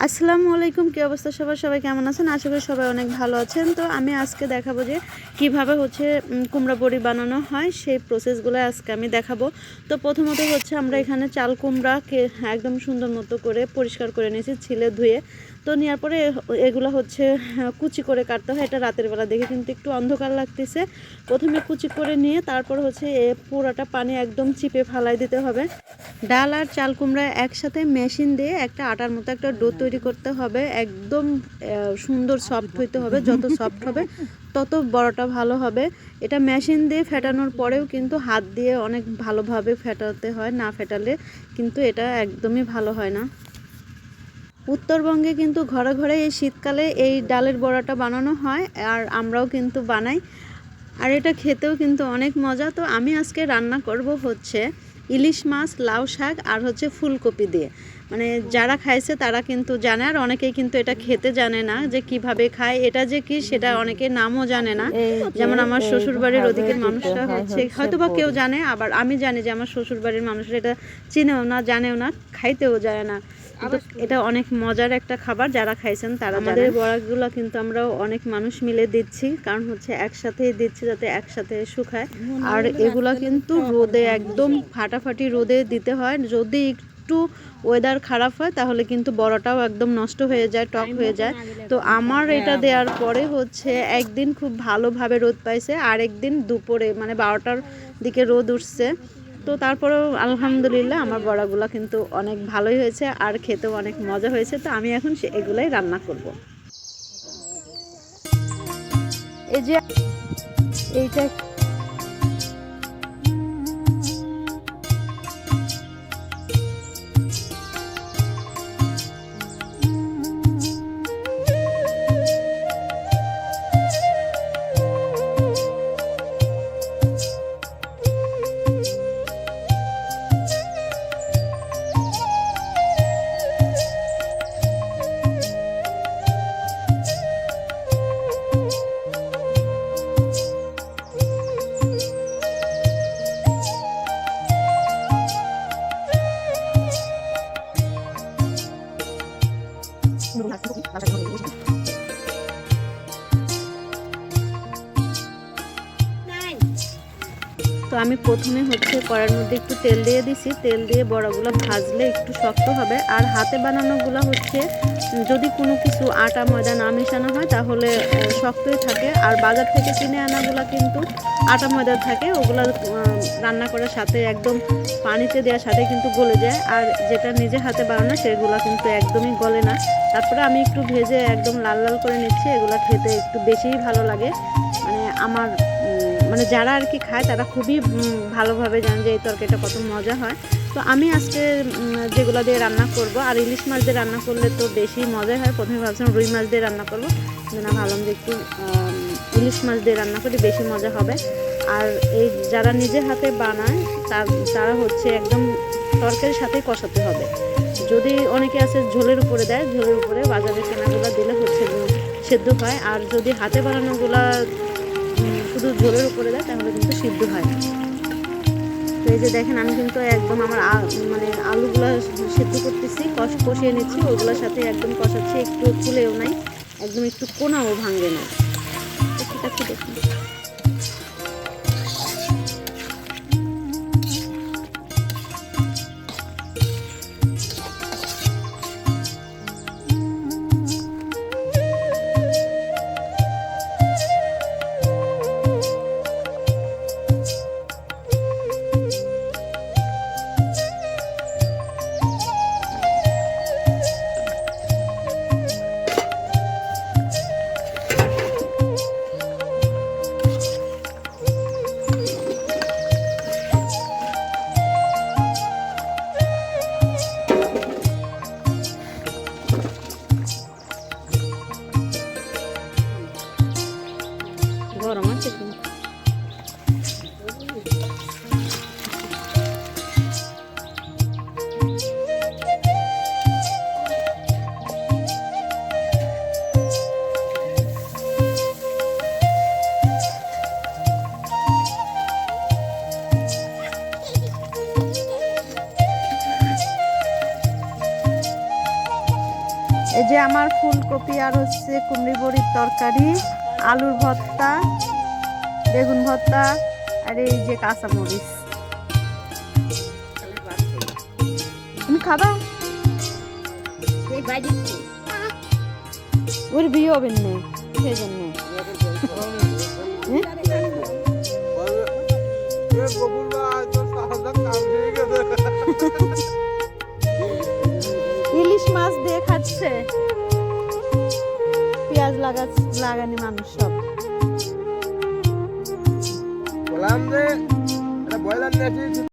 আসসালামু আলাইকুম। কি অবস্থা সবার? সবাই কেমন আছেন? আশা করি সবাই অনেক ভালো আছেন। তো আমি আজকে দেখাবো যে কিভাবে কুমড়া বড়ি বানানো হয়, সেই প্রসেসগুলো আজকে আমি দেখাবো। তো প্রথমত আমরা এখানে চাল কুমড়াকে একদম সুন্দর মতো করে পরিষ্কার করে নিয়েছি, ছিলে ধুয়ে। তো নেওয়ার পরে এগুলো কুচি করে কাটতে হয়। এটা রাতের বেলা দেখে কিন্তু একটু অন্ধকার লাগতেছে। প্রথমে কুচি করে নিয়ে তারপর পুরাটা পানি একদম চিপে ফালাই দিতে হবে। ডাল আর চাল কুমড়া একসাথে মেশিন দিয়ে একটা আটার মতো একটা ডো তৈরি করতে হবে। একদম সুন্দর সফট হইতে হবে। যত সফট হবে তত বড়টা ভালো হবে। এটা মেশিন দিয়ে ফেটানোর পরেও কিন্তু হাত দিয়ে অনেক ভালোভাবে ফেটাতে হয়, না ফেটালে কিন্তু এটা একদমই ভালো হয় না। উত্তরবঙ্গে কিন্তু ঘরে ঘরে এই শীতকালে এই ডালের বড়াটা বানানো হয়, আর আমরাও কিন্তু বানাই। আর এটা খেতেও কিন্তু অনেক মজা। তো আমি আজকে রান্না করব ইলিশ মাছ, লাউ শাক আর ফুলকপি দিয়ে। মানে যারা খাইছে তারা কিন্তু জানে, আর অনেকেই কিন্তু এটা খেতে জানে না যে কিভাবে খায়, এটা যে কি সেটা অনেকে নামও জানে না। যেমন আমার শ্বশুরবাড়ির ওদিকের মানুষরা হয়তো বা কেউ জানে, আবার আমি জানি যে আমার শ্বশুরবাড়ির মানুষরা এটা চিনেও না, জানেও না, খাইতেও যায় না। এটা অনেক মজার একটা খাবার, যারা খাইছেন তারা। আমাদের বড়াগুলো কিন্তু আমরাও অনেক মানুষ মিলে দিচ্ছি, কারণ একসাথেই দিচ্ছি যাতে একসাথে শুকায়। আর এগুলা কিন্তু রোদে একদম ফাটাফাটি রোদে দিতে হয়। যদি একটু ওয়েদার খারাপ হয় তাহলে কিন্তু বড়াটাও একদম নষ্ট হয়ে যায়, টক হয়ে যায়। তো আমার এটা দেওয়ার পরে একদিন খুব ভালোভাবে রোদ পাইছে, আর একদিন দুপুরে মানে 12টার দিকে রোদ উঠছে। তো তারপরেও আলহামদুলিল্লাহ আমার বড়াগুলো কিন্তু অনেক ভালোই হয়েছে, আর খেতেও অনেক মজা হয়েছে। তো আমি এখন এগুলাই রান্না করব। এই যে এইটা তো আমি প্রথমে কড়াইয়ের মধ্যে একটু তেল দিয়ে দিছি। তেল দিয়ে বড়াগুলো ভাজলে একটু শক্ত হবে। আর হাতে বানানোগুলো যদি কোনো কিছু আটা ময়দা না মেশানো হয় তাহলে শক্তই থাকে। আর বাজার থেকে কিনে আনাগুলো কিন্তু আটা ময়দা থাকে, ওগুলো রান্না করার সাথে একদম পানিতে দেওয়ার সাথে কিন্তু গলে যায়। আর যেটা নিজে হাতে বানানো সেগুলো কিন্তু একদমই গলে না। তারপরে আমি একটু ভেজে একদম লাল লাল করে নিচ্ছি। এগুলো খেতে একটু বেশিই ভালো লাগে। মানে যারা আর কি খায় তারা খুবই ভালোভাবে জানে যে এই তরকারিটা কত মজা হয়। তো আমি আজকে যেগুলো দিয়ে রান্না করব, আর ইলিশ মাছ দিয়ে রান্না করলে তো বেশি মজা হয়। প্রথমে ভাবছিলাম রুই মাছ দিয়ে রান্না করবো, কিন্তু না, ভাবলাম যে একটু ইলিশ মাছ দিয়ে রান্না করলে বেশি মজা হবে। আর এই যারা নিজের হাতে বানায় তারা একদম তরকারির সাথেই কষাতে হবে। যদি অনেকে আছে ঝোলের উপরে দেয়, ঝোলের উপরে বাজারে কেনাগুলো দিলে সেদ্ধ হয়। আর যদি হাতে বানানোগুলা শুধু ঝোলের উপরে দেয় তাহলে কিন্তু সিদ্ধ হয় না। তো এই যে দেখেন, আমি কিন্তু একদম আমার আলুগুলো সেদ্ধ করতেছি, কষিয়ে নিচ্ছি। ওগুলোর সাথে একদম কষাচ্ছি, একটু ফুলেও নাই, একদম একটু কোনাও ভাঙবে না। ঠিক আছে, দেখুন। এই যে আমার ফুলকপি আর হচ্ছে কুমড়ি বড়ির তরকারি, আলুর ভর্তা, বেগুন ভর্তা, আর এই যে কাঁচামরিচ। তুমি খাবা? ওর বিয়ে হবে না সেই জন্য। ইলিশ মাছ দিয়ে খাচ্ছে, পেঁয়াজ লাগানি মানুষ সব। বললাম যে এটা বয়লার নিয়ে